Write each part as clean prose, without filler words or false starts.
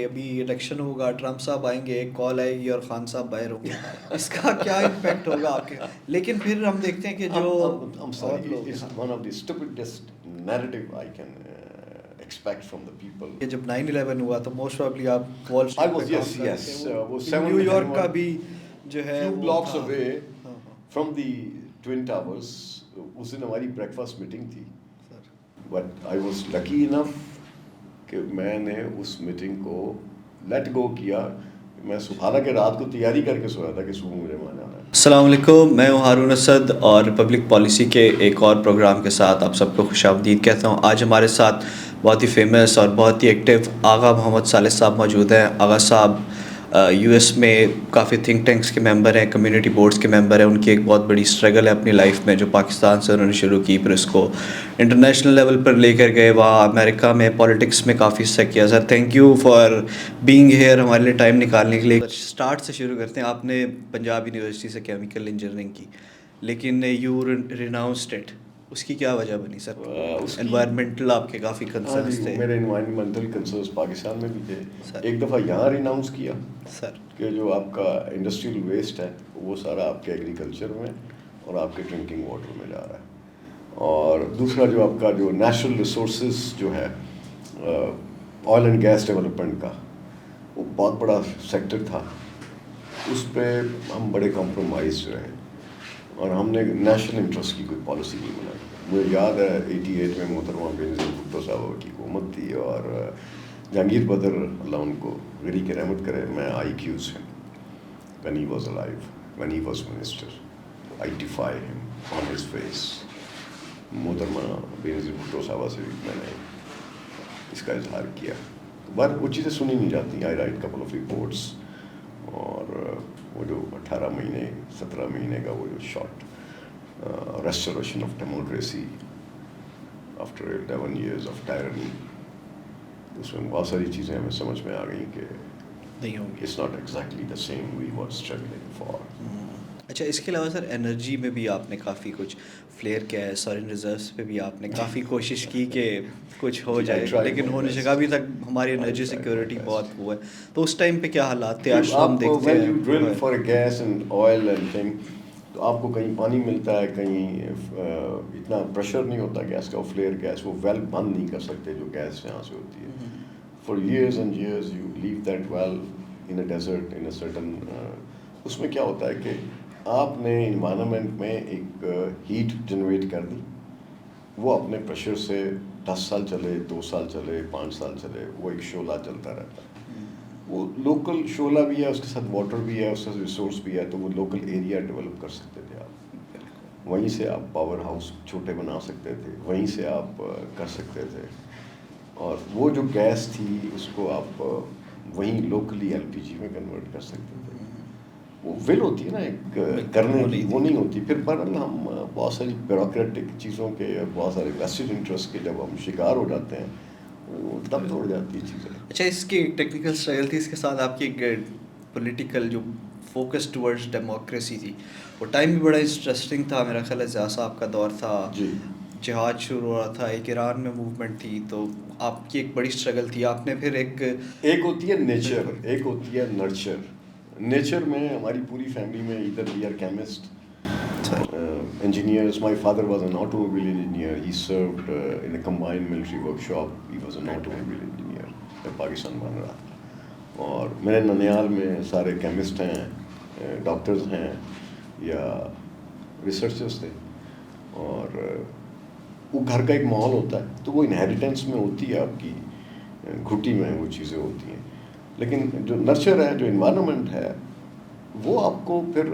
ابھی الیکشن ہوگا، ٹرمپ صاحب آئیں گے، ایک کال آئے گی اور خان صاحب باہر ہوں گے، اس کا کیا امپیکٹ ہوگا آپ کے؟ لیکن پھر ہم دیکھتے ہیں کہ جو اور لوگ کہ جب 9/11 ہوا تو موسٹ پرابلی آپ وال اسٹریٹ پہ کام کر رہے تھے، نیو یارک کا بھی جو ہے وہ تھا فرام دی ٹوین ٹاورس. اس دن ہماری بریک فاسٹ میٹنگ تھی، بٹ آئی واز لکی انف کہ میں نے اس میٹنگ کو لیٹ گو کیا. میں حالانکہ رات کو تیاری کر کے سویا تھا کہ صبح مجھے وہاں جانا ہے. السلام علیکم، میں ہوں ہارون اسد اور ریپبلک پالیسی کے ایک اور پروگرام کے ساتھ آپ سب کو خوش آمدید کہتا ہوں. آج ہمارے ساتھ بہت ہی فیمس اور بہت ہی ایکٹیو آغا محمد صالح صاحب موجود ہیں. آغا صاحب یو ایس میں کافی تھنک ٹینکس کے ممبر ہیں، کمیونٹی بورڈز کے ممبر ہیں. ان کی ایک بہت بڑی اسٹرگل ہے اپنی لائف میں جو پاکستان سے انہوں نے شروع کی، پھر اس کو انٹرنیشنل لیول پر لے کر گئے، وہاں امریکہ میں پالیٹکس میں کافی حصہ کیا. سر thank you for being here, ہمارے لیے ٹائم نکالنے کے لیے. اسٹارٹ سے شروع کرتے ہیں. آپ نے پنجاب یونیورسٹی سے کیمیکل انجینئرنگ کی، لیکن یو ریناؤنسڈ اٹ. اس کی کیا وجہ بنی سر؟ انوائرمنٹل آپ کے کافی کنسرنس تھے. میرے انوائرمنٹل کنسرنس پاکستان میں بھی تھے. ایک دفعہ یہاں ریناؤنس کیا سر کہ جو آپ کا انڈسٹریل ویسٹ ہے وہ سارا آپ کے ایگریکلچر میں اور آپ کے ڈرنکنگ واٹر میں جا رہا ہے. اور دوسرا جو آپ کا جو نیچرل ریسورسز جو ہے آئل اینڈ گیس ڈیولپمنٹ کا، وہ بہت بڑا سیکٹر تھا. اس پہ ہم بڑے کمپرومائز رہے اور ہم نے نیشنل انٹرسٹ کی کوئی پالیسی نہیں بنائی. مجھے یاد ہے 88 میں محترمہ بینظیر بھٹو صاحب کی حکومت تھی اور جہانگیر بدر اللہ ان کو غری کی رحمت کرے، میں آئی کیو سے when he was alive, when he was minister, I defy him on his face. محترمہ بینظیر بھٹو صاحبہ سے بھی میں نے اس کا اظہار کیا. بٹ وہ چیزیں سنی نہیں جاتی. آئی رائٹ کپل آف رپورٹس. اور وہ جو 18 مہینے 17 مہینے کا وہ جو short restoration of democracy after 11 years of tyranny, اس میں بہت ساری چیزیں ہمیں سمجھ میں آ گئیں کہ it's not exactly the same we were struggling for. اچھا، اس کے علاوہ سر انرجی میں بھی آپ نے کافی کچھ فلیئر کیا ہے. سورن ریزروس پہ بھی آپ نے کافی کوشش کی کہ کچھ ہو جائے، لیکن ہونے سے ابھی تک ہماری انرجی سیکورٹی بہت وہ ہے. تو اس ٹائم پہ کیا حالات تھے؟ آج ہم دیکھتے ہیں when you drill for a gas and oil and thing، تو آپ کو کہیں پانی ملتا ہے، کہیں اتنا پریشر نہیں ہوتا گیس کا. فلیئر گیس وہ ویل بند نہیں کر سکتے جو گیس یہاں سے ہوتی ہے. For years and years you live that well in a desert in a certain. اس میں کیا ہوتا ہے کہ آپ نے انوائرمنٹ میں ایک ہیٹ جنریٹ کر دی، وہ اپنے پریشر سے 10 سال چلے، 2 سال چلے، 5 سال چلے، وہ ایک شعلہ چلتا رہتا ہے. وہ لوکل شعلہ بھی ہے، اس کے ساتھ واٹر بھی ہے، اس کے ساتھ ریسورس بھی ہے. تو وہ لوکل ایریا ڈیولپ کر سکتے تھے آپ. وہیں سے آپ پاور ہاؤس چھوٹے بنا سکتے تھے، وہیں سے آپ کر سکتے تھے. اور وہ جو گیس تھی اس کو آپ وہیں لوکلی LPG میں کنورٹ کر سکتے تھے. وہ ول ہوتی ہے نا ایک کرنے کی، وہ نہیں ہوتی. پھر بہرحال ہم بہت ساری بیوروکریٹک چیزوں کے، بہت سارے ویسٹڈ انٹرسٹ کے جب ہم شکار ہو جاتے ہیں وہ تب توڑ جاتی ہے چیزیں. اچھا، اس کی ٹیکنیکل اسٹرگل تھی، اس کے ساتھ آپ کی پولیٹیکل جو فوکس ٹورڈز ڈیموکریسی تھی، وہ ٹائم بھی بڑا انٹرسٹنگ تھا. میرا خیال ہے ضیاء صاحب کا دور تھا، جہاد شروع ہو رہا تھا، ایک ایران میں موومنٹ تھی، تو آپ کی ایک بڑی اسٹرگل تھی. آپ نے پھر ایک ہوتی ہے نیچر، ایک ہوتی ہے نرچر. نیچر میں ہماری پوری فیملی میں ادھر we are chemist, engineers. My father was an automobile engineer. He served in a combined military workshop. He was an automobile engineer جب پاکستان بن رہا تھا. اور میرے ننیال میں سارے کیمسٹ ہیں، ڈاکٹرز ہیں یا ریسرچرز تھے. اور وہ گھر کا ایک ماحول ہوتا ہے، تو وہ انہیریٹنس میں ہوتی ہے، آپ کی گھٹی میں وہ چیزیں ہوتی ہیں. لیکن جو نرچر ہے، جو انوائرمنٹ ہے، وہ آپ کو پھر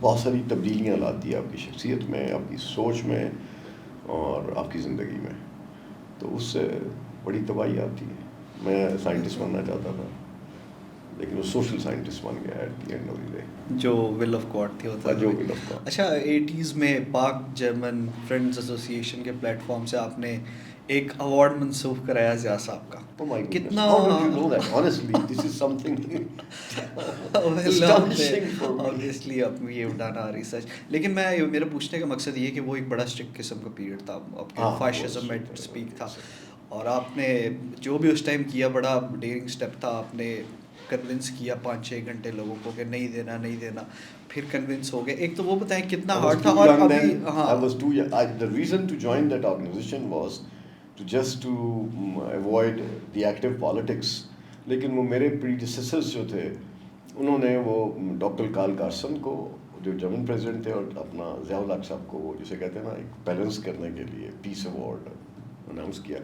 بہت ساری تبدیلیاں لاتی ہے آپ کی شخصیت میں، آپ کی سوچ میں اور آپ کی زندگی میں. تو اس سے بڑی تباہی آتی ہے. میں سائنٹسٹ بننا چاہتا تھا، لیکن وہ سوشل سائنٹسٹ بن گیا at the end of the day. جو ول آف گاڈ تھی ہوتا ہے. جو ول آف گاڈ. اچھا، 80s میں پاک جرمن فرینڈز ایسوسیشن کے پلیٹ فارم سے آپ نے ایک ایوارڈ منسوخ کرایا ضیاء صاحب کا. کتنا obviously اب یہ اٹھانا ریسرچ. لیکن میرا پوچھنے کا مقصد یہ کہ وہ ایک بڑا اسٹرکٹ قسم کا پیریڈ تھا، آپ کے فاشزم میں اسپیک تھا. اور آپ نے جو بھی اس ٹائم کیا بڑا ڈیئرنگ اسٹیپ تھا. آپ نے کنونس کیا 5-6 گھنٹے لوگوں کو کہ نہیں دینا نہیں دینا, پھر کنونس ہو گئے. ایک تو وہ بتائیں کتنا ہارڈ تھا. اور ابھی I was too young. The reason to join that organization was to avoid the active politics. لیکن وہ میرے predecessors جو تھے انہوں نے وہ ڈاکٹر کارل کارسن کو جو جرمن پریزیڈنٹ تھے اور اپنا ضیاء الحق صاحب کو جسے کہتے ہیں نا ایک بیلنس کرنے کے لیے پیس ایوارڈ اناؤنس کیا.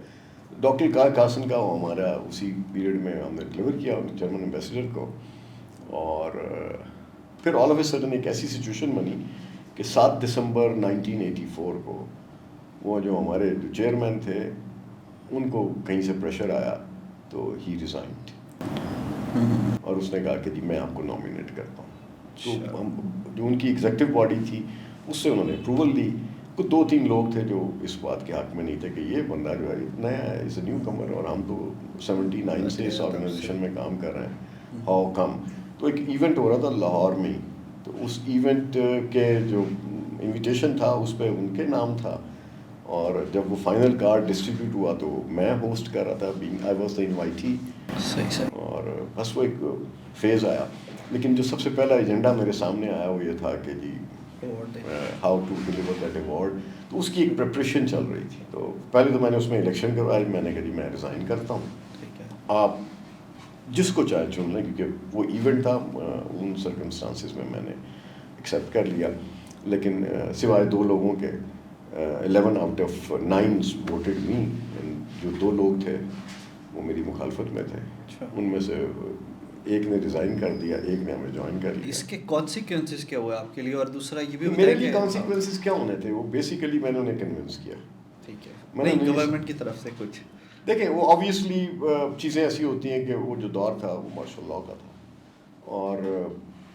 ڈاکٹر کارل کارسن کا وہ ہمارا اسی پیریڈ میں ہم نے ڈلیور کیا جرمن ایمبیسیڈر کو. اور پھر آل آف اے سڈن ایک ایسی سچویشن بنی کہ 7 دسمبر 1984 کو وہ جو ہمارے جو چیئرمین تھے ان کو کہیں سے پریشر آیا تو ہی ریزائنڈ, اور اس نے کہا کہ جی میں آپ کو نامینیٹ کرتا ہوں. تو ہم جو ان کی ایگزیکٹو باڈی تھی اس سے انہوں نے اپروول لی. کچھ 2-3 لوگ تھے جو اس بات کے حق میں نہیں تھے کہ یہ بندہ جو ہے نیا ہے, از اے نیو کمر, اور ہم تو 79 سے اس آرگنائزیشن میں کام کر رہے ہیں, ہاؤ کم. تو ایک ایونٹ ہو رہا تھا لاہور میں, تو اس ایونٹ کے جو انویٹیشن تھا اس پہ ان کے نام تھا, اور جب وہ فائنل کارڈ ڈسٹریبیوٹ ہوا تو میں ہوسٹ کر رہا تھا, آئی واز دا انوائٹی. اور بس وہ ایک فیز آیا, لیکن جو سب سے پہلا ایجنڈا میرے سامنے آیا وہ یہ تھا کہ جی how to deliver that award. تو اس کی ایک پریپریشن چل رہی تھی. تو پہلے تو میں نے اس میں الیکشن کروائی, میں نے کہا جی میں ریزائن کرتا ہوں, آپ جس کو چاہے چن لیں, کیونکہ وہ ایونٹ تھا ان سرکمسٹانسز میں نے ایکسیپٹ کر لیا. لیکن سوائے 2 لوگوں کے 11 آؤٹ آف 9 ووٹڈ می. جو 2 لوگ تھے وہ میری مخالفت میں تھے, ان میں سے ایک نے ریزائن کر دیا, ایک نے ہمیں جوائن کر لیا. اس کے کانسیکوینسز کیا ہوئے آپ کے لیے, اور دوسرا یہ بھی میرے لیے کانسیکوینسز کیا ہونے تھے, وہ بیسیکلی میں نے انہیں کنونس کیا. ٹھیک ہے, نہیں گورنمنٹ کی طرف سے کچھ دیکھیں وہ آبویسلی چیزیں ایسی ہوتی ہیں کہ وہ جو دور تھا وہ مارشل لاء کا تھا, اور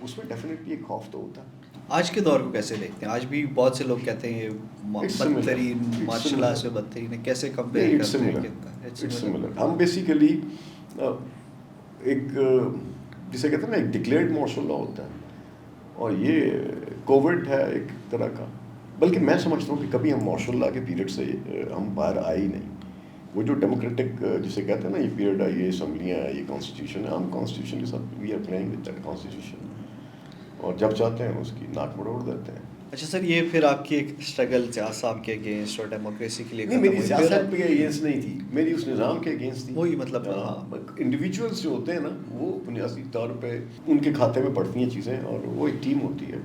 اس میں ڈیفینیٹلی ایک خوف تو ہوتا. آج کے دور کو کیسے دیکھتے ہیں؟ آج بھی بہت سے لوگ کہتے ہیں بدترین مارشل آرٹ سے بدترین ہے, کیسے کمپیئر کرتے ہیں؟ ہم بیسیکلی ایک جسے کہتے ہیں نا ایک ڈکلیئرڈ مارشل لاء ہوتا ہے, اور یہ کووڈ ہے ایک طرح کا. بلکہ میں سمجھتا ہوں کہ کبھی ہم مارشل لاء کے پیریڈ سے ہم باہر آئے ہی نہیں. وہ جو ڈیموکریٹک جسے کہتے ہیں نا یہ پیریڈ ہے, یہ اسمبلیاں ہیں, یہ کانسٹیٹیوشن ہے, ہم کانسٹیٹیوشن کے ساتھ we are playing with that constitution, اور جب چاہتے ہیں اس کی ناک مروڑ دیتے ہیں. اچھا سر, یہ پھر آپ کی ایک اسٹرگل سیاست کے اگینسٹ اور ڈیموکریسی کے لیے نہیں, میری سیاست کے اگینسٹ نہیں تھی, میری اس نظام کے اگینسٹ تھی. وہی مطلب انڈیویجولس جو ہوتے ہیں نا وہ بنیادی طور پہ ان کے کھاتے میں پڑتی ہیں چیزیں, اور وہ ایک ٹیم ہوتی ہے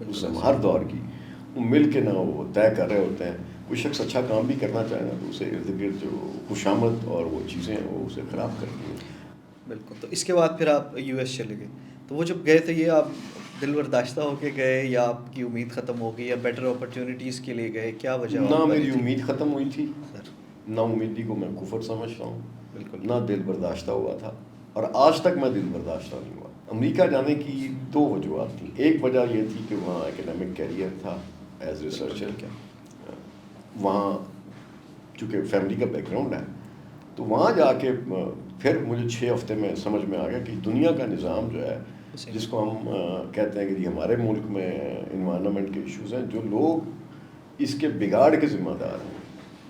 اس ہر دور کی, وہ مل کے نہ وہ طے کر رہے ہوتے ہیں. کوئی شخص اچھا کام بھی کرنا چاہے نا تو اسے ارد گرد جو خوشامد اور وہ چیزیں وہ اسے خراب کرتی ہیں. بالکل. تو اس کے بعد پھر آپ یو ایس چلے گئے, تو وہ جب گئے تھے یہ آپ دل برداشتہ ہو کے گئے یا آپ کی امید ختم ہو گئی یا بیٹر اپرچونیٹیز کے لیے گئے, کیا وجہ؟ نہ میری امید ختم ہوئی تھی, نہ امیدی کو میں کفر سمجھتا ہوں, بالکل, نہ دل برداشتہ ہوا تھا, اور آج تک میں دل برداشتہ نہیں ہوا. امریکہ جانے کی 2 وجوہات تھیں. ایک وجہ یہ تھی کہ وہاں اکیڈمک کیریئر تھا ایز ریسرچر, وہاں چونکہ فیملی کا بیک گراؤنڈ ہے, تو وہاں جا کے پھر مجھے 6 ہفتے میں سمجھ میں آ گیا کہ دنیا کا نظام جو ہے جس کو ہم کہتے ہیں کہ جی ہمارے ملک میں انوائرمنٹ کے ایشوز ہیں, جو لوگ اس کے بگاڑ کے ذمہ دار ہیں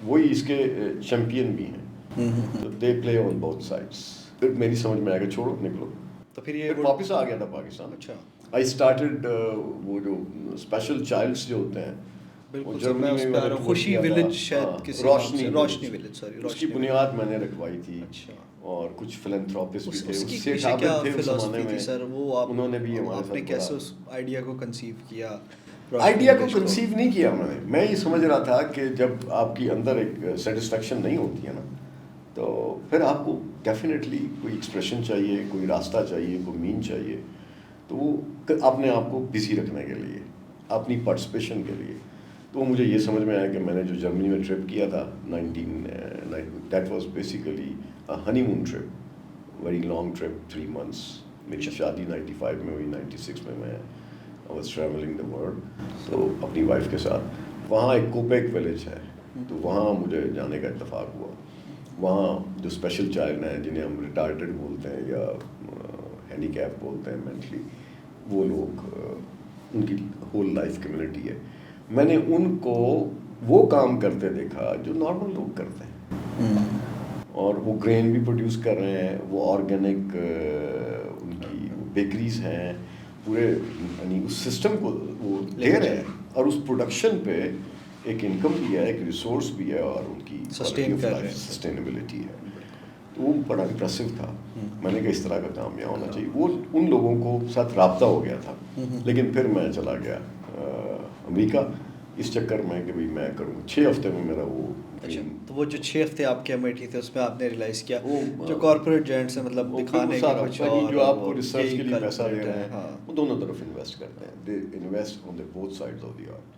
وہی اس کے چیمپئن بھی ہیں, تو دے پلے آن بوتھ سائڈس. پھر میری سمجھ میں آ گیا چھوڑو نکلو, تو پھر یہ واپس آ گیا تھا پاکستان. اچھا, آئی اسٹارٹڈ وہ جو اسپیشل چائلڈس جو ہوتے ہیں, خوشی ولیج, شاید روشنی ولیج, سوری, اس کی بنیاد میں نے رکھوائی تھی. اور کچھ فلنتھراپسٹ بھی تھے, اس سے کیا فلسفی تھی سر وہ, انہوں نے بھی ہمارے آپ نے کیسے اس آئیڈیا کو کنسیو کیا؟ آئیڈیا کو کنسیو نہیں کیا میں یہ سمجھ رہا تھا کہ جب آپ کی اندر ایک سیٹسفیکشن نہیں ہوتی ہے نا, تو پھر آپ کو ڈیفینیٹلی کوئی ایکسپریشن چاہیے, کوئی راستہ چاہیے, کوئی مین چاہیے, تو وہ اپنے آپ کو بزی رکھنے کے لیے, اپنی پارٹیسپیشن کے لیے. تو مجھے یہ سمجھ میں آیا کہ میں نے جو جرمنی میں ٹرپ کیا تھا 19 that was basically honey moon trip, very long trip, 3 months. میری شادی 95 میں ہوئی, 96 میں I was travelling the world, تو اپنی وائف کے ساتھ. وہاں ایک کوپیک ولیج ہے, تو وہاں مجھے جانے کا اتفاق ہوا. وہاں جو اسپیشل چائلڈ ہیں جنہیں ہم ریٹارڈڈ بولتے ہیں یا ہینڈی کیپ بولتے ہیں مینٹلی, وہ لوگ ان کی ہول لائف کمیونٹی ہے. میں نے ان کو وہ کام کرتے دیکھا جو نارمل لوگ کرتے ہیں. اور وہ گرین بھی پروڈیوس کر رہے ہیں, وہ آرگینک ان کی بیکریز ہیں, پورے یعنی اس سسٹم کو وہ دے رہے ہیں, اور اس پروڈکشن پہ ایک انکم بھی ہے, ایک ریسورس بھی ہے, اور ان کی سسٹینیبلٹی ہے. تو وہ بڑا امپریسو تھا. میں نے کہا اس طرح کا کام یہاں ہونا چاہیے. وہ ان لوگوں کو ساتھ رابطہ ہو گیا تھا, لیکن پھر میں چلا گیا امریکہ اس چکر میں کہ بھائی میں کروں. 6 ہفتے میں میرا وہ. اچھا, تو وہ جو 6 ہفتے آپ کے امیٹھی تھے اس میں آپ نے ریلائز کیا جو کارپوریٹ جائنٹس ہیں مطلب دکھانے کا کچھ اور جو آپ کو ریسرچ کے لیے پیسہ دے رہے ہیں وہ دونوں طرف انویسٹ کرتے ہیں. دے invest on the both sides of the art.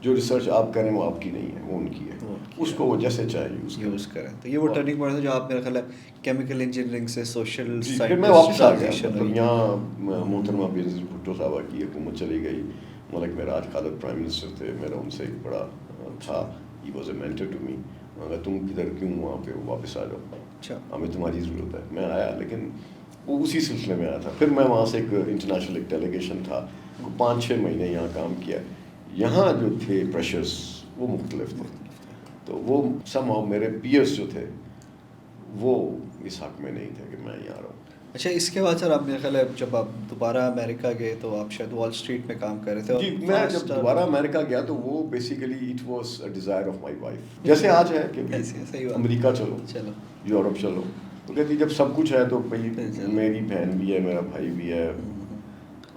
جو ریسرچ آپ کریں وہ آپ کی نہیں ہے, وہ ان کی ہے, اس کو وہ جیسے چاہے یوز کریں. تو یہ وہ ٹرننگ پوائنٹ ہے جو آپ میرا خیال ہے کیمیکل انجینئرنگ سے سوشل سائنس. پھر میں واپس آ گیا. مطلب یہاں محترمہ بینظیر بھٹو صاحبہ کی حکومت چلی گئی. ملک معراج خالد پرائم منسٹر تھے. میرا ان سے ایک بڑا تھا, he was a mentor to me. تم کدھر کیوں وہاں پہ واپس آ جاؤ, ہمیں تمہاری ضرورت ہے. میں آیا, لیکن وہ اسی سلسلے میں آیا تھا. پھر میں وہاں سے ایک انٹرنیشنل ایک ڈیلیگیشن تھا, 5-6 مہینے یہاں کام کیا. یہاں جو تھے پریشرز وہ مختلف تھے. تو وہ سم ہاؤ میرے پیئرس جو تھے وہ اس حق میں نہیں تھے کہ میں یہاں رہوں. اچھا, اس کے بعد سر آپ میرا خیال ہے جب آپ دوبارہ امریکہ گئے تو آپ شاید وال اسٹریٹ میں کام کر رہے تھے. جی, میں جب دوبارہ امریکہ گیا تو وہ basically it was a desire of my wife. جیسے آج ہے کہ امریکہ چلو, یورپ چلو. تو کہتی جب سب کچھ ہے تو بھائی میری بہن بھی ہے, میرا بھائی بھی ہے,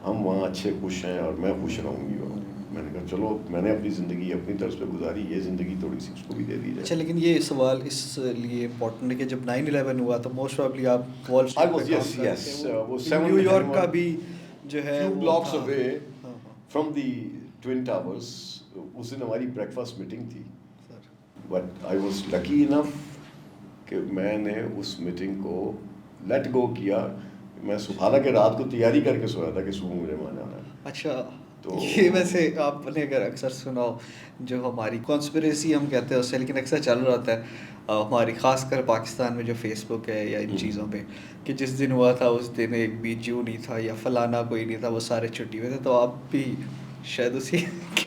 ہم وہاں اچھے خوش ہیں اور میں خوش رہوں گی. اور میں نے کہا چلو, میں نے اپنی زندگی اپنی طرز پہ گزاری, یہ زندگی تھوڑی سی اس کو بھی دے دی جائے. اچھا, لیکن یہ سوال اس لیے امپورٹنٹ ہے کہ جب 9/11 ہوا تو موسٹ پرابلی آپ وال اسٹریٹ نیو یارک کا بھی جو ہے few blocks away from the Twin Towers. اس دن ہماری بریک فاسٹ میٹنگ تھی, بٹ آئی واز لکی انف کہ میں نے اس میٹنگ کو لیٹ گو کیا. میں حالانکہ رات کو تیاری کر کے سویا تھا کہ صبح مجھے وہاں جانا ہے. اچھا, تو یہ ویسے آپ نے اگر اکثر سنا ہو جو ہماری کانسپریسی ہم کہتے ہیں اس سے, لیکن اکثر چل رہا ہوتا ہے ہماری خاص کر پاکستان میں جو فیس بک ہے یا ان چیزوں پہ کہ جس دن ہوا تھا اس دن ایک بھی جیو نہیں تھا یا فلانا کوئی نہیں تھا, وہ سارے چھٹی ہوئے تھے. تو آپ بھی شاید اسی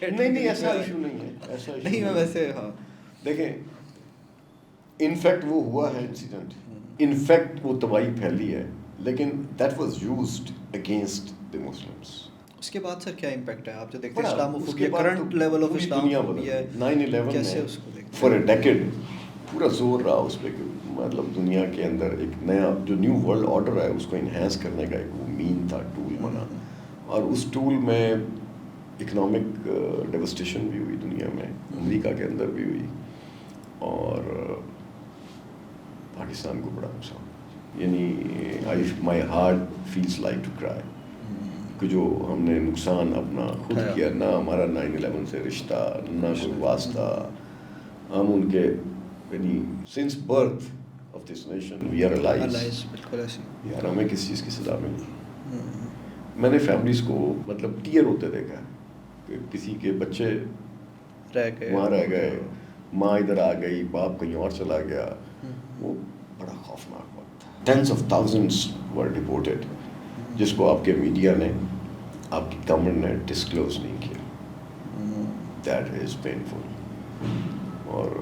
نہیں ایسا ایشو نہیں ہے, ایسا نہیں میں ویسے ہاں دیکھیں انفیکٹ وہ ہوا ہے انسیڈنٹ, انفیکٹ وہ تباہی پھیلی ہے, لیکن that was used against the Muslims. اس کے بعد سر کیا امپیکٹ ہے آپ جو دیکھتے ہیں Islamophobia current level of Islamophobia 9/11 کیسے میں اس کو دیکھتے ہیں؟ فار اے ڈیکیڈ پورا زور رہا اس پہ کہ مطلب دنیا کے اندر ایک نیا جو نیو ورلڈ آرڈر ہے اس کو انہینس کرنے کا ایک وہ مین تھا, ٹول بنا. اور اس ٹول میں اکنامک ڈیوسٹیشن بھی ہوئی دنیا میں, امریکہ کے اندر بھی ہوئی, اور پاکستان کو بڑا نقصان. یعنی my heart feels like to cry کہ جو ہم نے نقصان اپنا خود کیا, نہ ہمارا 9/11 سے رشتہ, نہ کوئی واسطہ. ہم ان کے یعنی since birth of this nation we are allies. یار ہمیں کس چیز کی سزا ملی. میں نے فیملیز کو مطلب ٹیئر ہوتے دیکھا کہ کسی کے بچے وہاں رہ گئے, ماں ادھر آ گئی, باپ کہیں اور چلا گیا. وہ بڑا خوفناک وقت تھا. ٹینس آف تھاؤزنڈس ور ڈپورٹیڈ, جس کو آپ کے میڈیا نے, آپ کی گورنمنٹ نے ڈسکلوز نہیں کیا. دیٹ از پینفل, اور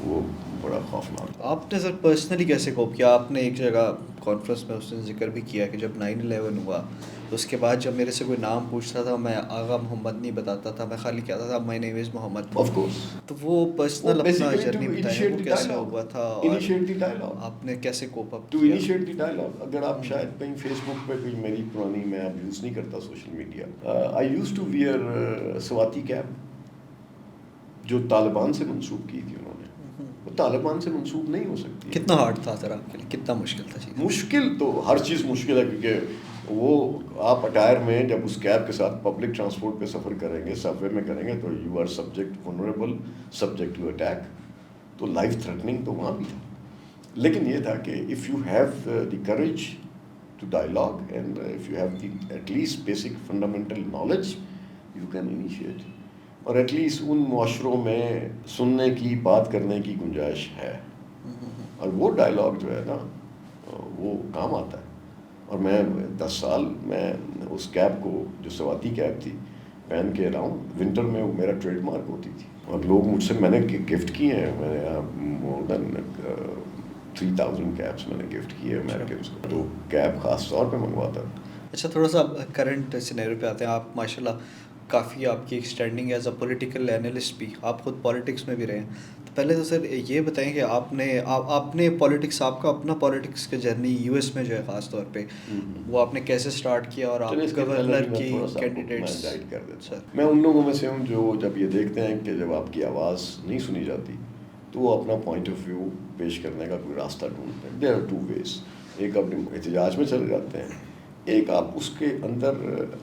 وہ بڑا خوفناک. آپ نے سر پرسنلی کیسے کوپ کیا؟ آپ نے ایک جگہ کانفرنس میں اس نے ذکر بھی کیا کہ جب 9/11 ہوا تو اس کے بعد جب میرے سے کوئی نام پوچھتا تھا میں آغا محمد نہیں بتاتا تھا, میں خالی کہتا تھا مائی نیم از محمد. Of course. تو وہ پرسنل اپنا جرنی بتائیں, وہ کیسے ہوا تھا اور آپ نے کیسے cope up to initiate the dialogue. اگر آپ شاید کہیں فیس بک پہ کوئی میری پرانی, میں اب یوز نہیں کرتا social media, I used to wear Swati cap جو طالبان سے منسوب کی تھی انہوں نے. وہ طالبان سے منسوب نہیں ہو سکتی. کتنا ہارڈ تھا سر آپ کے لیے, کتنا مشکل تھا چیز؟ مشکل تو ہر چیز مشکل ہے, کیونکہ وہ آپ اٹائر میں جب اس کیب کے ساتھ پبلک ٹرانسپورٹ پہ سفر کریں گے, سب وے میں کریں گے, تو you are subject vulnerable, subject to attack. تو لائف تھریٹننگ تو وہاں بھی تھا, لیکن یہ تھا کہ if you have the courage to dialogue and if you have the at least basic fundamental knowledge you can initiate. اور ایٹ لیسٹ ان معاشروں میں سننے کی, بات کرنے کی گنجائش ہے, اور وہ ڈائلاگ جو ہے نا وہ کام آتا ہے. اور میں 10 سال میں اس کیب کو, جو سواتی کیب تھی, پہن کے رہا ہوں. ونٹر میں وہ میرا ٹریڈ مارک ہوتی تھی, اور لوگ مجھ سے, میں نے گفٹ کیے ہیں, میں نے مور دین 3000 کیپس میں نے گفٹ کیے امریکنس کو. تو کیپ خاص طور پہ منگواتا. اچھا تھوڑا سا کرنٹ سینیریو پہ آتے ہیں. آپ ماشاء اللہ کافی آپ کی standing as a political analyst بھی, آپ خود پالیٹکس میں بھی رہے ہیں. تو پہلے تو سر یہ بتائیں کہ آپ نے پالیٹکس, آپ کا اپنا پالیٹکس کا جرنی یو ایس میں جو ہے خاص طور پہ وہ آپ نے کیسے اسٹارٹ کیا, اور آپ گورنر کی کینڈیڈیٹس. میں ان لوگوں میں سے ہوں جو جب یہ دیکھتے ہیں کہ جب آپ کی آواز نہیں سنی جاتی تو وہ اپنا پوائنٹ آف ویو پیش کرنے کا کوئی راستہ ڈھونڈتے ہیں. There are two ways. ایک آپ احتجاج میں چلے جاتے ہیں, ایک آپ اس کے اندر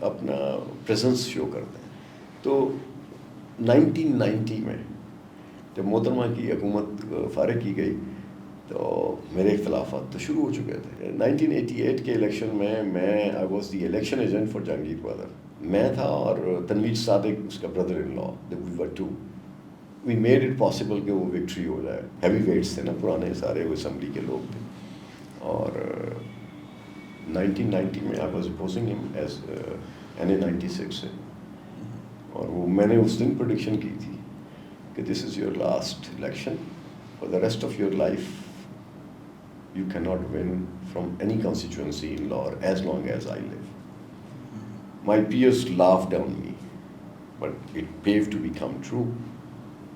اپنا پریزنس شو کرتے ہیں. تو 1990 میں جب محترمہ کی حکومت فارغ کی گئی تو میرے اختلافات تو شروع ہو چکے تھے. 1988 کے الیکشن میں I was the election agent for Jahangir brother. میں تھا اور تنویر صادق اس کا brother in law. We were two. We made it possible کہ وہ وکٹری ہو جائے. ہیوی ویٹس تھے نا پرانے سارے, وہ اسمبلی کے لوگ تھے. اور 1990 میں آئی واز اپوزنگ ہم ایز NA 96 سے. اور وہ میں نے اس دن پریڈکشن کی تھی کہ this is your last election, for the rest of your life you can not win from any constituency in Lahore as long as I live. My peers laughed at me but it پیو to become true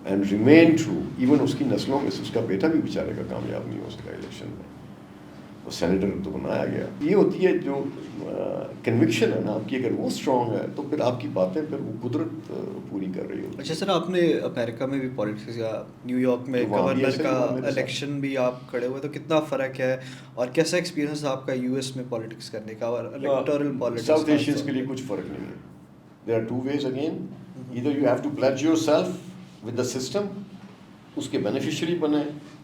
and remain true. Even اس کی نسلوں میں سے اس کا بیٹا بھی بیچارے کا کامیاب نہیں ہو سکا الیکشن میں, وہ سینیٹر تو بنایا گیا. یہ ہوتی ہے جو کنوکشن ہے نا آپ کی, اگر وہ اسٹرانگ ہے تو پھر آپ کی باتیں پھر وہ قدرت پوری کر رہی ہوتی ہے. اچھا سر, آپ نے امریکہ میں بھی پالیٹکس یا نیو یارک میں گورنر کا الیکشن بھی آپ کھڑے ہوئے, تو کتنا فرق ہے اور کیسا ایکسپیرینس آپ کا یو ایس میں پالیٹکس کرنے کا اور الیکٹورل پالیٹکس؟ ساؤتھ ایشینس کے لیے کچھ فرق نہیں ہے. There are two ways again. Either you have to pledge your self with the system, اس کے بینیفیشری بنیں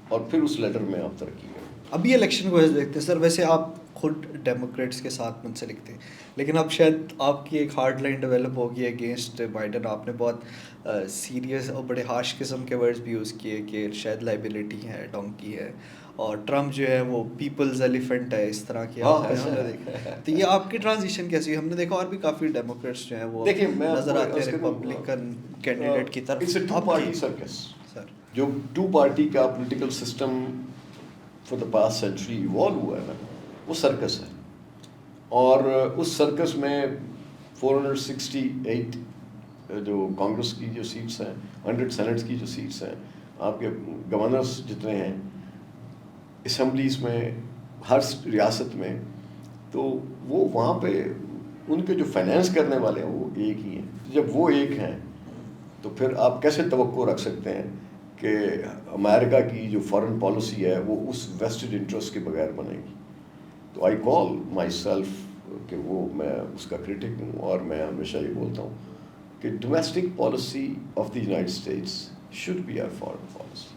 اور پھر اس لیڈر میں آپ ترقی کریں. ابھی الیکشن کو ایسے دیکھتے ہیں سر, ویسے آپ خود ڈیموکریٹس کے ساتھ منسلک تھے, لیکن اب شاید آپ کی ایک ہارڈ لائن ڈیولپ ہوگی اگینسٹ بائیڈن. آپ نے بہت سیریس اور بڑے ہارش قسم کے ورڈز بھی یوز کیے کہ شاید لائبلٹی ہے, ڈونکی ہے, اور ٹرمپ جو ہے وہ پیپلز ایلیفنٹ ہے, اس طرح کی آپ نے دیکھا. تو یہ آپ کی ٹرانزیشن کیسی ہوئی؟ ہم نے دیکھا اور بھی کافی ڈیموکریٹس جو ہیں وہ نظر آتے ہیں ریپبلکن کینڈیڈیٹ کی طرف. It's a two party circus. Sir جو ٹو پارٹی کا political system for the past century evolve ہوا ہے نا, وہ سرکس ہے. اور اس سرکس میں 468 جو کانگریس کی جو سیٹس ہیں, 100 سینٹس کی جو سیٹس ہیں, آپ کے گورنرس جتنے ہیں اسمبلیز میں ہر ریاست میں, تو وہ وہاں پہ ان کے جو فائنینس کرنے والے ہیں وہ ایک ہی ہیں. جب وہ ایک ہیں تو پھر آپ کیسے توقع رکھ سکتے ہیں کہ امریکہ کی جو فارن پالیسی ہے وہ اس ویسٹڈ انٹرسٹ کے بغیر بنے گی؟ تو آئی کال مائی سیلف کہ وہ میں اس کا کرٹک ہوں, اور میں ہمیشہ یہ بولتا ہوں کہ domestic policy of the United States should be our foreign policy.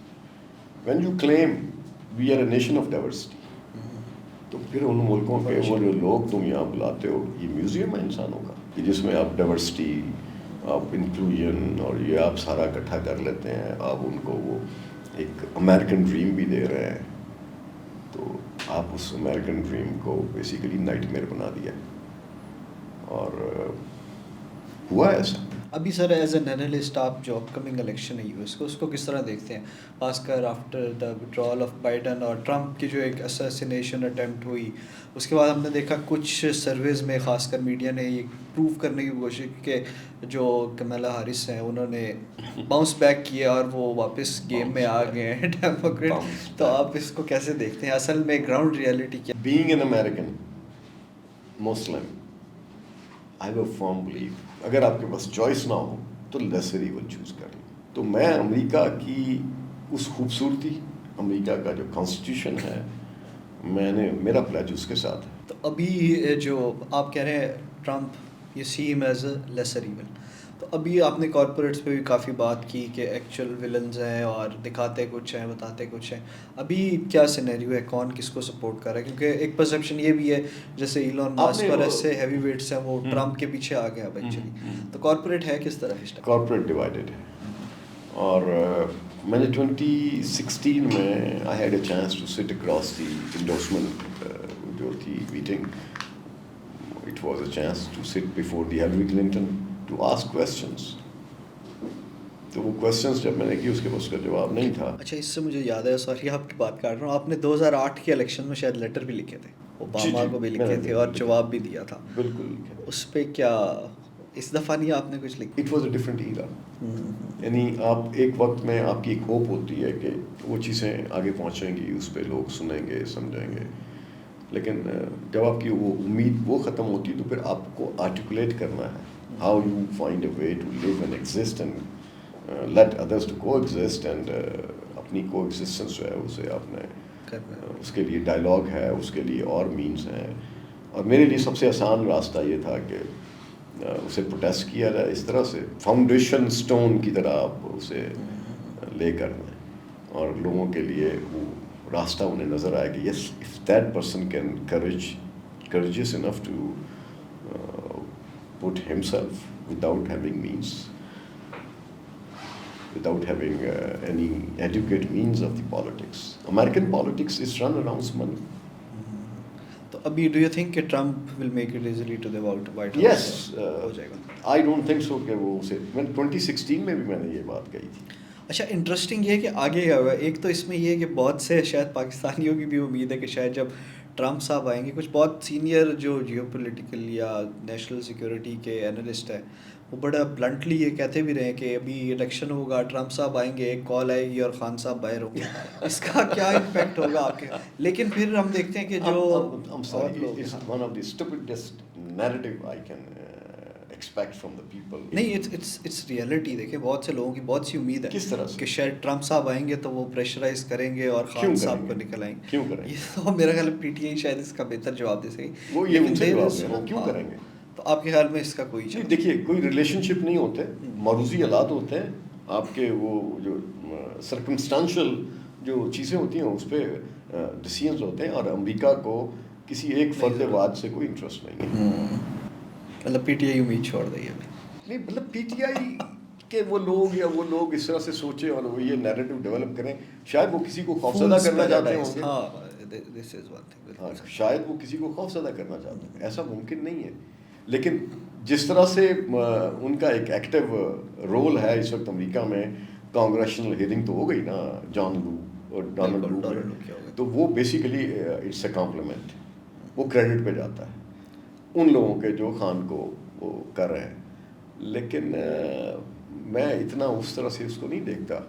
When you claim we are a nation of diversity, تو پھر ان ملکوں کے وہ جو لوگ تم یہاں بلاتے ہو, یہ میوزیم ہے انسانوں کا کہ جس میں آپ ڈائیورسٹی, آپ انکلوژن اور یہ آپ سارا اکٹھا کر لیتے ہیں. آپ ان کو وہ ایک امریکن ڈریم بھی دے رہے ہیں, تو آپ اس امریکن ڈریم کو بیسیکلی نائٹ میئر بنا دیا. اور ہوا ایسا. ابھی سر ایز این اینالسٹ آپ جو اپ کمنگ الیکشن ہے یو ایس کو, اس کو کس طرح دیکھتے ہیں, خاص کر after the withdrawal of Biden اور ٹرمپ کی جو ایک اسیسینیشن اٹیمپٹ ہوئی, اس کے بعد ہم نے دیکھا کچھ سرویز میں خاص کر میڈیا نے یہ پروو کرنے کی کوشش کی کہ جو کمیلا ہیرس ہیں انہوں نے باؤنس بیک کیا اور وہ واپس گیم میں آ گئے ہیں ڈیموکریٹ. تو آپ اس کو کیسے دیکھتے ہیں, اصل میں گراؤنڈ ریئلٹی کیا؟ Being an American Muslim, I have a firm belief اگر آپ کے پاس چوائس نہ ہو تو لیسر ایول چوز کر لیں. تو میں امریکہ کی اس خوبصورتی, امریکہ کا جو کانسٹیٹیوشن ہے, میں نے میرا پلیج اس کے ساتھ ہے. تو ابھی جو آپ کہہ رہے ہیں ٹرمپ یو سی ہم ایز اے لیسر ایول, تو ابھی آپ نے کارپوریٹس پہ بھی کافی بات کی کہ ایکچوئل ولنز ہیں اور دکھاتے کچھ ہیں بتاتے کچھ ہیں. ابھی کیا سینیریو ہے, کون کس کو سپورٹ کر رہا ہے؟ کیونکہ ایک پرسیپشن یہ بھی ہے جیسے ایلون ماسک اور ایسے ہیوی ویٹس ہیں وہ ٹرمپ کے پیچھے آ گئے اب ایکچولی. تو کارپوریٹ ہے کس طرح اس ٹائم؟ کارپوریٹ ڈیوائڈیڈ ہے. اور میں نے 2016 میں I had a chance to sit across the endorsement جو تھی meeting. It was a chance to sit before the Hillary Clinton to ask questions. تو وہ کوشچنس جب میں نے کی اس کے بعد اس کا جواب نہیں تھا. اچھا اس سے مجھے یاد ہے, سوری آپ کی بات کر رہا ہوں, آپ نے 2008 کے الیکشن میں شاید لیٹر بھی لکھے تھے, اوباما کو بھی لکھے تھے اور جواب بھی دیا تھا. بالکل. اس پہ کیا اس دفعہ نہیں آپ نے کچھ لکھا؟ اٹ واز اے ڈفرنٹ ایرا. یعنی آپ ایک وقت میں آپ کی ایک ہوپ ہوتی ہے کہ وہ چیزیں آگے پہنچیں گی, اس پہ لوگ سنیں گے, سمجھیں گے, لیکن جب آپ کی وہ امید وہ ختم ہوتی ہے تو پھر آپ کو آرٹیکولیٹ کرنا ہے how you find a way to live and exist and let others to coexist, and اپنی کو ایگزسٹنس جو ہے اسے آپ نے اس کے لیے ڈائلاگ ہے, اس کے لیے اور مینس ہیں. اور میرے لیے سب سے آسان راستہ یہ تھا کہ اسے پروٹیسٹ کیا جائے اس طرح سے, فاؤنڈیشن سٹون کی طرح آپ اسے لے کر دیں, اور لوگوں کے لیے وہ راستہ انہیں نظر آئے کہ yes if that person can courageous enough to put himself without having means, without having any adequate means of the politics. American politics is run around money. تو ابھی ڈو یو تھنک کہ Trump will make it easily to the White House? Yes, ہو جائے گا. I don't think so کہ وہ اسے 2016 میں بھی میں نے یہ بات کہی تھی. اچھا انٹرسٹنگ یہ ہے کہ آگے کیا ہوا ہے. ایک تو اس میں یہ ہے کہ بہت سے شاید پاکستانیوں کی بھی امید ہے کہ شاید جب ٹرمپ صاحب آئیں گے, کچھ بہت سینئر جو جیو پولیٹیکل یا نیشنل سیکورٹی کے انالسٹ ہیں وہ بڑا بلنٹلی یہ کہتے بھی رہے کہ ابھی الیکشن ہوگا, ٹرمپ صاحب آئیں گے, ایک کال آئے گی اور خان صاحب باہر ہوں گے, اس کا کیا امپیکٹ ہوگا آپ کے. لیکن پھر ہم دیکھتے ہیں کہ جو one of the stupidest narrative I can expect from the people. نہیں, اٹس ریئلٹی. دیکھیں بہت سے لوگوں کی بہت سی امید ہے کس طرح سے کہ شاید ٹرمپ صاحب آئیں گے تو وہ پریشرائز کریں گے اور خان صاحب کو نکل آئیں گے. کیوں کریں گے؟ یہ تو میرا خیال پی ٹی آئی شاید اس کا بہتر جواب دے سکے. وہ یہ ان سے جواب دے رہا, کیوں کریں گے؟ تو آپ کے خیال میں اس کا کوئی دیکھیے کوئی ریلیشن شپ نہیں ہوتے, معروضی حالات ہوتے ہیں. آپ کے وہ جو سرکمسٹانشل جو چیزیں ہوتی ہیں اس پہ ڈیسیژنز ہوتے ہیں, اور امریکہ کو کسی ایک فرد واحد سے کوئی انٹرسٹ نہیں ہے. مطلب پی ٹی آئی امید چھوڑ دئی ہے نہیں, مطلب پی ٹی آئی کہ وہ لوگ اس طرح سے سوچیں اور وہ یہ نیریٹو ڈیولپ کریں, شاید وہ کسی کو خوفزدہ کرنا چاہتے ہوں گے. شاید وہ کسی کو خوفزدہ کرنا چاہتے ہیں, ایسا ممکن نہیں ہے. لیکن جس طرح سے ان کا ایک ایکٹیو رول ہے اس وقت امریکہ میں, کانگریشنل ہیئرنگ تو ہو گئی نا جان لو اور ڈونلڈ لو, تو وہ بیسیکلی اٹس اے کمپلیمنٹ, وہ کریڈٹ پہ جاتا ہے ان لوگوں کے جو خان کو وہ کر رہے ہیں. لیکن میں اتنا اس طرح سے اس کو نہیں دیکھتا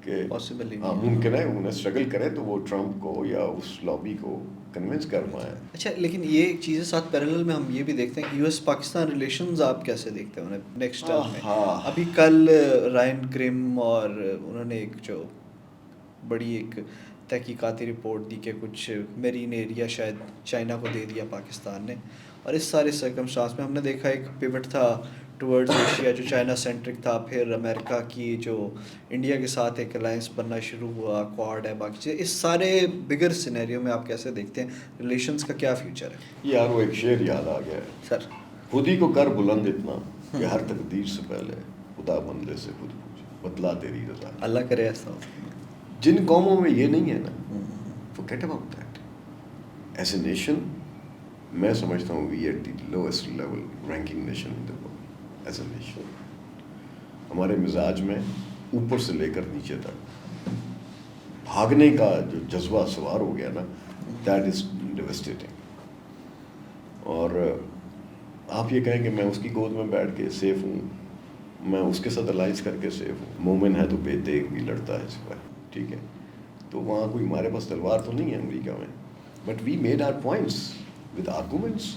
کہ ممکن ہے انہیں اسٹرگل کرے تو وہ ٹرمپ کو یا اس لابی کو کنونس کر پائیں. اچھا لیکن یہ ایک چیز ساتھ پیرلل میں ہم یہ بھی دیکھتے ہیں کہ یو ایس پاکستان ریلیشنز آپ کیسے دیکھتے ہیں نیکسٹ ٹرم میں؟ ابھی کل رائن گرم اور انہوں نے ایک جو بڑی ایک تحقیقاتی رپورٹ دی کہ کچھ میرین ایریا شاید چائنا کو دے دیا پاکستان نے, اور اس سارے سرکمسٹانس میں ہم نے دیکھا ایک پیوٹ تھا ٹورڈز ایشیا جو چائنا سینٹرک تھا, پھر امریکہ کی جو انڈیا کے ساتھ ایک الائنس بننا شروع ہوا, کوڈ ہے, باقی چیزیں. اس سارے بگر سینیریو میں آپ کیسے دیکھتے ہیں ریلیشنز کا کیا فیوچر ہے؟ یار وہ ایک شعر یاد آ گیا ہے سر, خود ہی کو کر بلند اتنا کہ ہر تقدیر سے پہلے خدا بندے سے خود پوچھے بتلا تیری رضا. اللہ کرے ایسا ہو. جن قوموں میں یہ نہیں ہے نا, forget about that. As a nation میں سمجھتا ہوں we at the lowest level ranking nation in the world. As a nation ہمارے مزاج میں اوپر سے لے کر نیچے تک بھاگنے کا جو جذبہ سوار ہو گیا نا, that is devastating. اور آپ یہ کہیں کہ میں اس کی گود میں بیٹھ کے سیف ہوں, میں اس کے ساتھ الائنس کر کے سیف ہوں. مومن ہے تو بے دیکھ بھی لڑتا ہے سپاہی, ٹھیک ہے, تو وہاں کوئی ہمارے پاس تلوار تو نہیں ہے امریکہ میں. But we made our points with arguments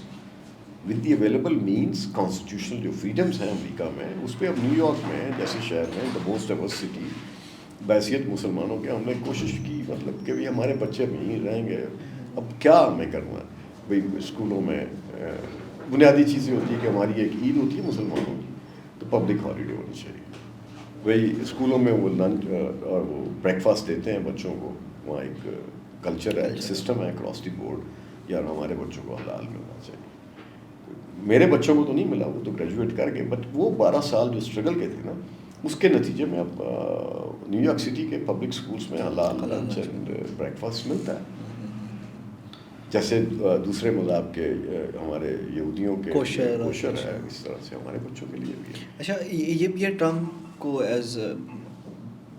with the available means. Constitutional جو فریڈمس ہیں امریکہ میں, اس پہ اب نیو یارک میں جیسے شہر میں دا موسٹ ڈائورس سٹی بحیثیت مسلمانوں کے, ہم نے کوشش کی مطلب کہ بھائی ہمارے بچے اب یہیں رہیں گے, اب کیا ہمیں کرنا ہے بھائی. اسکولوں میں بنیادی چیزیں ہوتی ہیں کہ ہماری ایک عید ہوتی ہے مسلمانوں کی, تو پبلک ہالیڈے ہونی چاہیے. وہی اسکولوں میں وہ لنچ اور وہ بریک فاسٹ دیتے ہیں بچوں کو, وہاں ایک کلچر ہے, ایک سسٹم ہے اکراس دی بورڈ, یار ہمارے بچوں کو حلال ملنا چاہیے. میرے بچوں کو تو نہیں ملا, وہ تو گریجویٹ کر گئے, بٹ وہ 12 سال جو اسٹرگل کے تھے نا, اس کے نتیجے میں اب نیو یارک سٹی کے پبلک اسکولس میں حلال لنچ اینڈ بریک فاسٹ ملتا ہے. جیسے دوسرے مذہب کے ہمارے یہودیوں کے کوشر ہے, اس طرح سے ہمارے بچوں کے لیے بھی ہے. اچھا یہ بھی ہے ٹرمپ کو ایز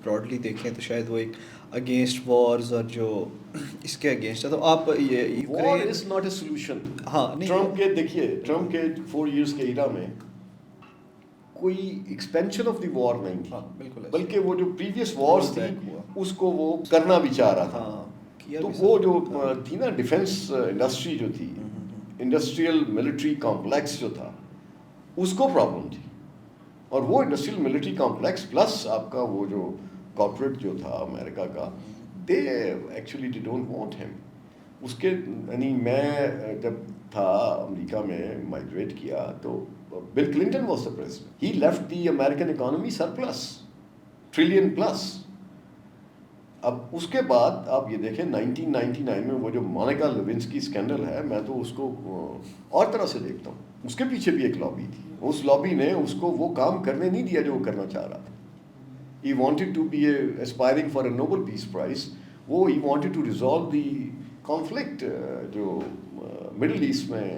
براڈلی دیکھیں تو شاید وہ ایک اگینسٹ وارز اور جو اس کے اگینسٹ ہے. تو آپ یہ وار از ناٹ اے سولوشن. ہاں نہیں ٹرمپ کے دیکھیے ٹرمپ کے 4 ایئرس کے ایرا میں کوئی ایکسپینشن آف دی وار نہیں تھی, بالکل, بلکہ وہ جو پریویس وارز تھی اس کو وہ کرنا بھی چاہ رہا تھا. تو وہ جو تھی نا ڈیفینس انڈسٹری جو تھی, انڈسٹریل ملٹری کمپلیکس جو تھا, اس کو پرابلم تھی. اور وہ انڈسٹریل ملٹری کمپلیکس پلس آپ کا وہ جو کارپوریٹ جو تھا امریکہ کا, they actually they don't want him. اس کے یعنی میں جب تھا امریکہ میں مائگریٹ کیا تو Bill Clinton was the president. He left the American economy surplus trillion plus. اب اس کے بعد آپ یہ دیکھیں 1999 میں وہ جو مونیکا لیونسکی اسکینڈل ہے, میں تو اس کو اور طرح سے دیکھتا ہوں. اس کے پیچھے بھی ایک لابی تھی. اس لابی نے اس کو وہ کام کرنے نہیں دیا جو وہ کرنا چاہ رہا تھا. He wanted to be aspiring for a Nobel Peace Prize. وہ he wanted to resolve the conflict جو مڈل ایسٹ میں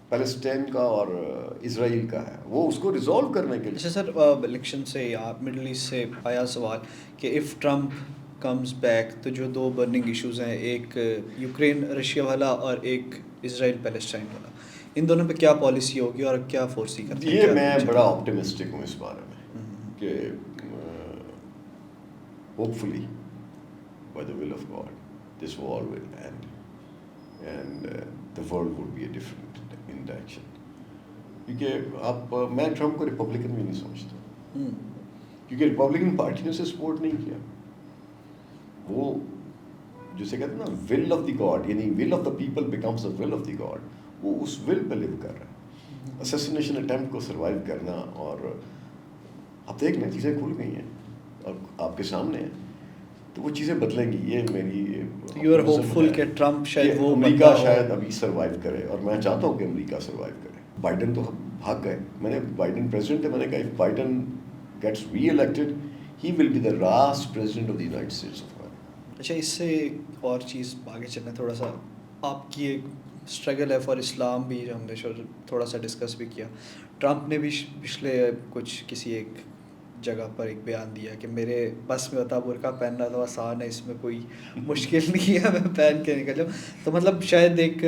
پیلسٹین کا اور اسرائیل کا ہے, وہ اس کو ریزالو کرنے کے لیے. اچھا سر, الیکشن سے یا مڈل ایسٹ سے آیا سوال کہ اف ٹرمپ کمز بیک تو جو 2 برننگ ایشوز ہیں, ایک یوکرین رشیا والا اور ایک اسرائیل پیلسٹائن والا, ان دونوں پہ کیا پالیسی ہوگی اور کیا فورسی کرتے ہیں؟ یہ میں بڑا آپٹیمسٹک ہوں اس بارے میں کہ hopefully by the will of God this war will end and the world would be a different in direction. کیونکہ میں ٹرمپ کو ریپبلکن بھی نہیں سمجھتا, کیونکہ ریپبلکن پارٹی نے اسے سپورٹ نہیں کیا. وہ جسے کہتے ہیں نا ول آف دی گاڈ, یعنی will of the people becomes the will of the God, وہ اس ول پہ لیو کر رہا ہے. اسیسینیشن اٹیمپٹ کو سروائیو کرنا, اور اب دیکھ لیں چیزیں کھل گئی ہیں اور آپ کے سامنے ہیں, تو وہ چیزیں بدلیں گی. یہ میری یو آر ہوپ فل کہ ٹرمپ شاید وہ امریکہ شاید ابھی سروائیو کرے, اور میں چاہتا ہوں کہ امریکہ سروائیو کرے. بائیڈن تو بھاگ گئے. میں نے بائیڈن پریزیڈنٹ ہے, میں نے کہا if Biden gets reelected he will be the last president of the United States of America. اچھا, اس سے ایک اور چیز آگے چلنا تھوڑا سا, آپ کی ایک اسٹرگل ہے فار اسلام بھی, جو ہم نے تھوڑا سا ڈسکس بھی کیا. ٹرمپ نے بھی پچھلے کسی ایک جگہ پر ایک بیان دیا کہ میرے بس میں ہوتا برقع پہننا تو آسان ہے, اس میں کوئی مشکل نہیں ہے, میں پہن کے نکل جاؤں. تو مطلب شاید ایک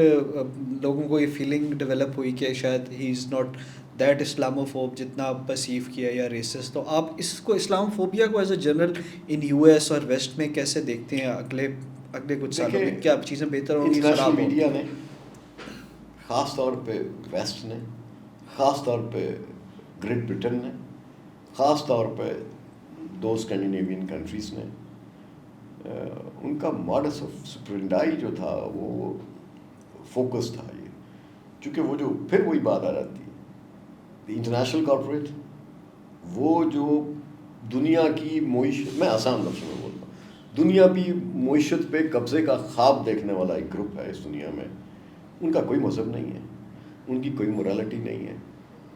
لوگوں کو یہ فیلنگ ڈیولپ ہوئی کہ شاید ہی از ناٹ دیٹ اسلاموفوب جتنا آپ پرسیو کیا یا ریسسٹ. تو آپ اس کو اسلام فوبیا کو as a general in U S اور ویسٹ میں کیسے دیکھتے ہیں؟ اگلے کچھ سالوں میں کیا چیزیں بہتر ہوں گی؟ انٹرنیشنل میڈیا نے خاص طور پہ ویسٹ نے, خاص طور پہ گریٹ برٹن نے, خاص طور پہ 2 اسکینڈینیوین کنٹریز نے, ان کا ماڈس آف سپرنڈائی جو تھا وہ فوکس تھا. یہ چونکہ وہ جو پھر وہی بات آ جاتی ہے انٹرنیشنل کارپوریٹ, وہ جو دنیا کی معیشت, میں آسان لفظوں میں بولتا ہوں, دنیا کی معیشت پہ قبضے کا خواب دیکھنے والا ایک گروپ ہے اس دنیا میں. ان کا کوئی مذہب نہیں ہے, ان کی کوئی مورالٹی نہیں ہے,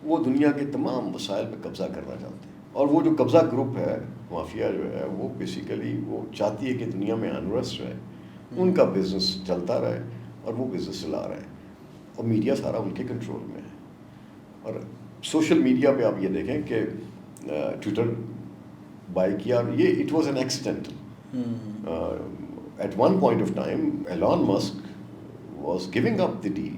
وہ دنیا کے تمام وسائل پہ قبضہ کرنا چاہتے ہیں. اور وہ جو قبضہ گروپ ہے, مافیا جو ہے, وہ بیسیکلی وہ چاہتی ہے کہ دنیا میں انرسٹ رہے, ان کا بزنس چلتا رہے اور وہ بزنس چلا رہے ہیں, اور میڈیا سارا ان کے کنٹرول میں ہے. اور سوشل میڈیا پہ آپ یہ دیکھیں کہ ٹویٹر بائی کیا, اور یہ it was an accident. At one point of time Elon Musk was giving up the deal,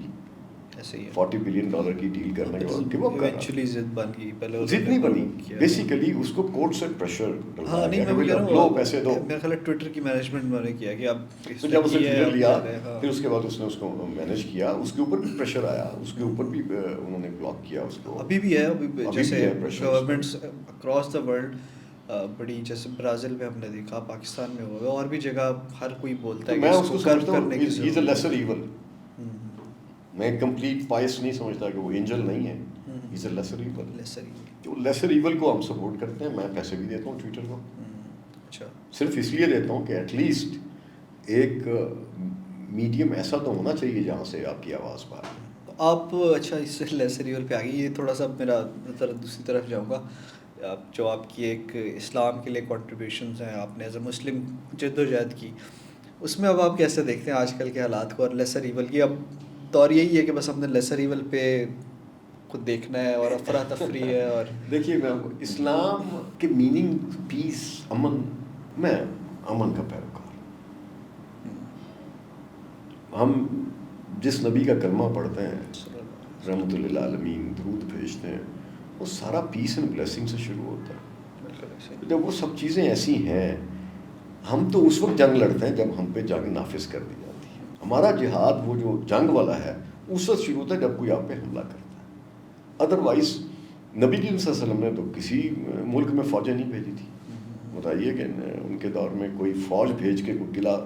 $40 billion کی ڈیل کرنے کے بعد گیو اپ کر رہا. ضد بن گئی, پہلے ضد نہیں بنی, بیسیکلی اس کو کورٹ سے پریشر ڈلوایا گیا کہ لو پیسے دو. میرا خیال ہے ٹویٹر کی مینجمنٹ میں نے کیا کہ اب جب اس نے ٹویٹر لیا پھر اس کے بعد اس نے اس کو مینیج کیا, اس کے اوپر بھی پریشر آیا, اس کے اوپر بھی انہوں نے بلاک کیا اس کو. ابھی بھی ہے, جیسے گورنمنٹس اکراس دا ورلڈ بڑی, جیسے برازیل میں ہم نے دیکھا, پاکستان میں ہوا, اور بھی جگہ ہر کوئی بولتا ہے میں اس کو سمجھتا ہوں ہی از اے لیسر ایول. میں کمپلیٹ پائس نہیں سمجھتا کہ وہ اینجل نہیں ہے, ہی از اے لیسر ایول. تو لیسر ایول کو ہم سپورٹ کرتے ہیں. میں پیسے بھی دیتا ہوں ٹویٹر کو, اچھا صرف اس لیے دیتا ہوں کہ ایٹ لیسٹ ایک میڈیم ایسا تو ہونا چاہیے جہاں سے آپ کی آواز باہر. آپ اچھا اس سے لیسر ایول پہ آ گئی, یہ تھوڑا سا میرا دوسری طرف جاؤں گا. جو آپ کی ایک اسلام کے لیے کنٹریبیوشنز ہیں, آپ نے ایز اے مسلم جد و جہد کی, اس میں اب آپ کیسے دیکھتے ہیں آج کل کے حالات کو اور لیسر ایول کی؟ اب دور یہی ہے کہ بس ہم نے لیسر ایول پہ کو دیکھنا ہے اور افراتفری ہے. اور دیکھیے میں اسلام کے میننگ پیس امن، میں امن کا پیروکار. ہم جس نبی کا کلمہ پڑھتے ہیں رحمۃ للعالمین، درود بھیجتے ہیں، وہ سارا پیس اینڈ بلیسنگ سے شروع ہوتا ہے. جب وہ سب چیزیں ایسی ہیں، ہم تو اس وقت جنگ لڑتے ہیں جب ہم پہ جنگ نافذ کر دی جاتی ہے. ہمارا جہاد وہ جو جنگ والا ہے اس وقت شروع ہوتا ہے جب کوئی آپ پہ حملہ کرتا ہے. ادروائز نبی کریم صلی اللہ علیہ وسلم نے تو کسی ملک میں فوجیں نہیں بھیجی تھی. بتائیے کہ ان کے دور میں کوئی فوج بھیج کے کوئی قلعہ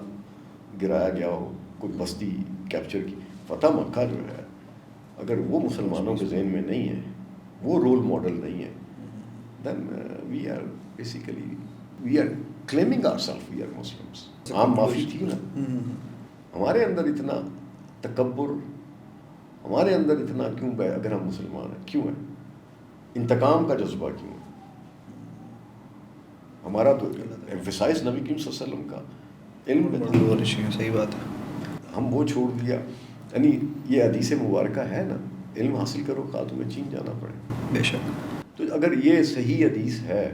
گرایا گیا ہو، کوئی بستی کیپچر کی. فتح مکہ جو ہے، اگر وہ مسلمانوں کے ذہن میں نہیں ہے، وہ رول ماڈل نہیں ہے، then we are basically we are claiming our self we are Muslims. عام معافی تھی نا. ہمارے اندر اتنا تکبر، ہمارے اندر اتنا کیوں ہے؟ اگر ہم مسلمان ہیں کیوں ہے؟ انتقام کا جذبہ کیوں ہے؟ ہمارا تو ایمفیسائز نبی کریم صلی اللہ علیہ وسلم کا علم پہ تھا. صحیح بات ہے. ہم وہ چھوڑ دیا. یعنی یہ حدیث مبارکہ ہے نا، علم حاصل کرو خواہ تمہیں چین جانا پڑے. بے شک. تو اگر یہ صحیح حدیث ہے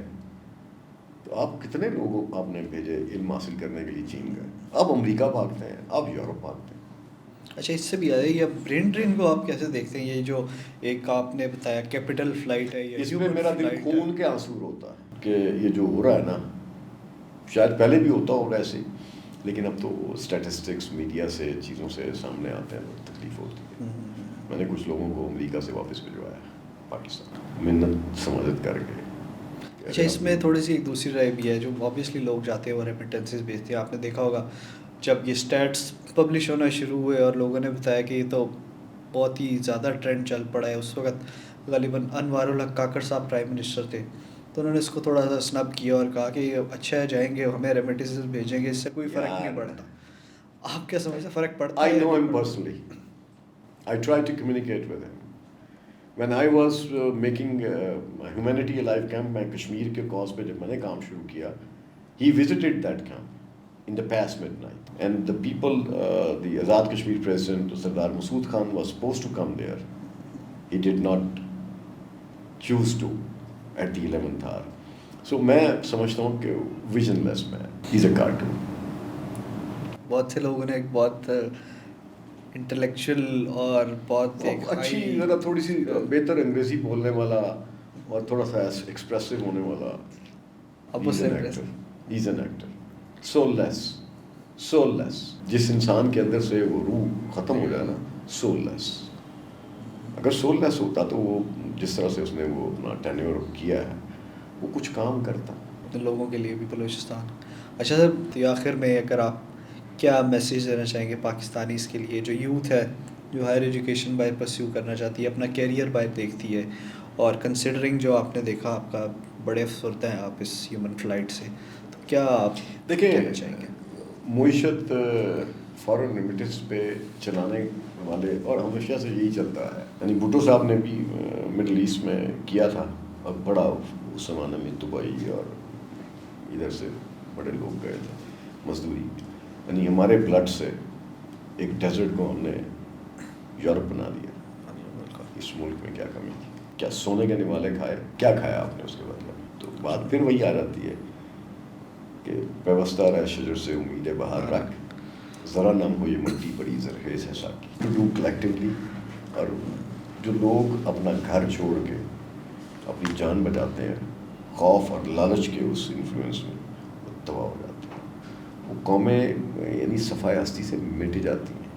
تو آپ کتنے لوگوں آپ نے بھیجے علم حاصل کرنے کے لیے چین گئے؟ آپ امریکہ بھاگتے ہیں، آپ یورپ بھاگتے ہیں. اچھا، اس سے بھی آیا یہ برین ڈرین کو آپ کیسے دیکھتے ہیں؟ یہ جو ایک آپ نے بتایا کیپٹل فلائٹ ہے، اس میں میرا دل خون کے آنسو ہوتا ہے کہ یہ جو ہو رہا ہے نا، شاید پہلے بھی ہوتا ہوگا ایسے، لیکن اب تو اسٹیٹسٹکس میڈیا سے چیزوں سے سامنے آتے ہیں، تکلیف ہوتی ہے. میں نے کچھ لوگوں کو امریکہ سے واپس بھجوایا پاکستان، منت سماجت کر کے. اچھا، اس میں تھوڑی سی ایک دوسری رائے بھی ہے جو آبویسلی لوگ جاتے ہیں وہ ریمیٹنسز بھیجتے ہیں. آپ نے دیکھا ہوگا جب یہ اسٹیٹس پبلش ہونا شروع ہوئے اور لوگوں نے بتایا کہ یہ تو بہت ہی زیادہ ٹرینڈ چل پڑا ہے، اس وقت غالباً انوار الحق کاکڑ صاحب پرائم منسٹر تھے، تو انہوں نے اس کو تھوڑا سا سنب کیا اور کہا کہ اچھا ہے جائیں گے، ہمیں ریمیٹنسز بھیجیں گے، اس سے کوئی فرق نہیں پڑتا. آپ کیا سمجھتے ہیں فرق پڑتا ہے؟ I know him personally. I tried to communicate with him. When I was making Humanity Alive camp, میں کشمیر کے کاز پہ جب میں نے کام شروع کیا، he visited that camp in the past midnight. And the people, the Azad Kashmir president, Sardar Masood Khan, was supposed to come there. He did not choose to at the 11th hour. So میں سمجھتا ہوں کہ vision less man. He's a cartoon. بہت سے لوگوں نے ایک بہت انٹلیکچوئل اور بہت اچھی ذرا تھوڑی سی بہتر انگریزی بولنے والا اور تھوڑا سا ایکسپریسو ہونے والا. He's an actor. Soulless. جس انسان کے اندر سے وہ روح ختم ہو جائے نا، soulless. اگر soulless ہوتا تو وہ جس طرح سے اس نے وہ اپنا ٹینیور کیا ہے وہ کچھ کام کرتا لوگوں کے لیے بھی بلوچستان. اچھا سر، آخر میں اگر آپ کیا میسیج دینا چاہیں گے پاکستانیز کے لیے، جو یوتھ ہے جو ہائر ایجوکیشن باہر پرسیو کرنا چاہتی ہے، اپنا کیریئر باہر دیکھتی ہے، اور کنسیڈرنگ جو آپ نے دیکھا آپ کا بڑے افسردہ ہیں آپ اس ہیومن فلائٹ سے، تو کیا آپ کہنا چاہیں گے؟ معیشت فارن ریمیٹنس پہ چلانے والے، اور ہمیشہ سے یہی چلتا ہے. یعنی بھٹو صاحب نے بھی مڈل ایسٹ میں کیا تھا، اور بڑا اس زمانے میں دبئی اور ادھر سے بڑے لوگ گئے تھے مزدوری. یعنی ہمارے بلڈ سے ایک ڈیزرٹ کو ہم نے یورپ بنا دیا. اس ملک میں کیا کمی تھی؟ کیا سونے کے نوالے کھائے؟ کیا کھایا آپ نے اس کے بدلے میں؟ تو بات پھر وہی آ جاتی ہے کہ پیوستہ رہ شجر سے امید بہار رکھ، ذرا نم ہو یہ مٹی بڑی زرخیز ہے ساکی. To do collectively. اور جو لوگ اپنا گھر چھوڑ کے اپنی جان بچاتے ہیں خوف اور لالچ کے اس انفلوئنس میں، وہ تباہ ہو جاتے ہیں. وہ قومیں یعنی صفائے ہستی سے مٹ جاتی ہیں،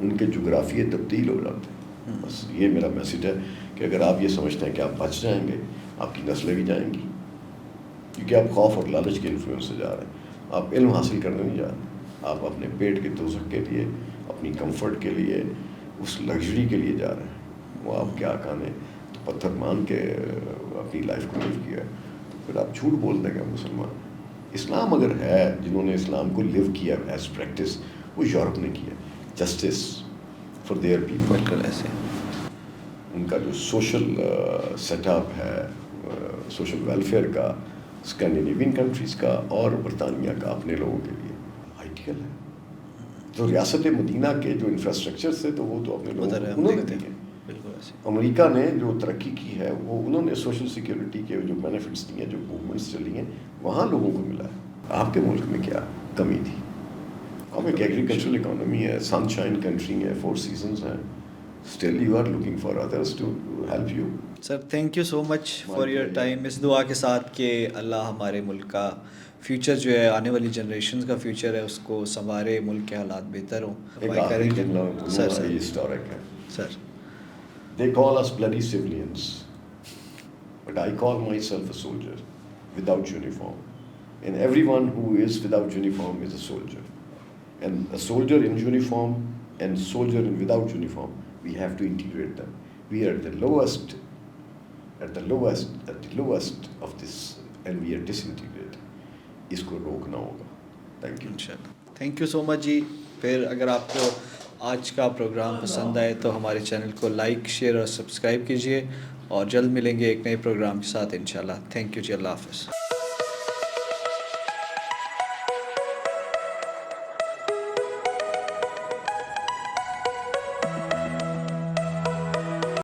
ان کے جغرافیے تبدیل ہو جاتے ہیں. بس یہ میرا میسیج ہے کہ اگر آپ یہ سمجھتے ہیں کہ آپ بچ جائیں گے، آپ کی نسلیں بھی جائیں گی، کیونکہ آپ خوف اور لالچ کے انفلوئنس سے جا رہے ہیں. آپ علم حاصل کرنے نہیں جا رہے، آپ اپنے پیٹ کے دوزخ کے لیے، اپنی کمفرٹ کے لیے، اس لگژری کے لیے جا رہے ہیں. وہ آپ کے آقا نے تو پتھر مان کے اپنی لائف کو لیو کیا ہے، تو پھر آپ جھوٹ بول دیں گے مسلمان. اسلام اگر ہے، جنہوں نے اسلام کو لیو کیا ایز پریکٹس، وہ یورپ نے کیا. Justice for their people. ایسے ان کا جو سوشل سیٹ اپ ہے، سوشل ویلفیئر کا، اسکینڈینیوین کنٹریز کا اور برطانیہ کا اپنے لوگوں کے لیے آئیڈیل ہے. تو ریاست مدینہ کے جو انفراسٹرکچر سے تو وہ تو اپنے لوگوں انہوں نے دیے. بالکل ایسے. امریکہ نے جو ترقی کی ہے وہ انہوں نے سوشل سیکیورٹی کے جو بینیفٹس دیے ہیں, جو موومنٹس چلی ہیں, وہاں لوگوں کو ملا ہے. آپ کے ملک میں کیا کمی تھی؟ اب ایک ایگریکلچرل اکانومی ہے, سن شائن کنٹری ہے, 4 سیزنز ہیں, still you are looking for others to help you. Sir thank you so much for your time. اس دعا کے ساتھ کہ اللہ ہمارے ملک کا فیوچر جو ہے, آنے والی جنریشنز کا فیوچر ہے, اس کو سنوارے, ملک کے حالات بہتر ہوں. ایک آخری جملہ سر سر ہسٹورک ہے. سر They call us bloody civilians, but I call myself a soldier without uniform. And everyone who is without uniform is a soldier. And a soldier in uniform and soldier in without uniform, we have to integrate them. We are at the lowest of this, and we are disintegrated. اس کو روکنا ہوگا. Thank you. انشاءاللہ. Thank you so مچ جی. پھر اگر آپ کو آج کا پروگرام پسند آئے تو ہمارے چینل کو لائک, شیئر اور سبسکرائب کیجیے, اور جلد ملیں گے ایک نئے پروگرام کے ساتھ انشاءاللہ. تھینک یو جی. اللہ حافظ.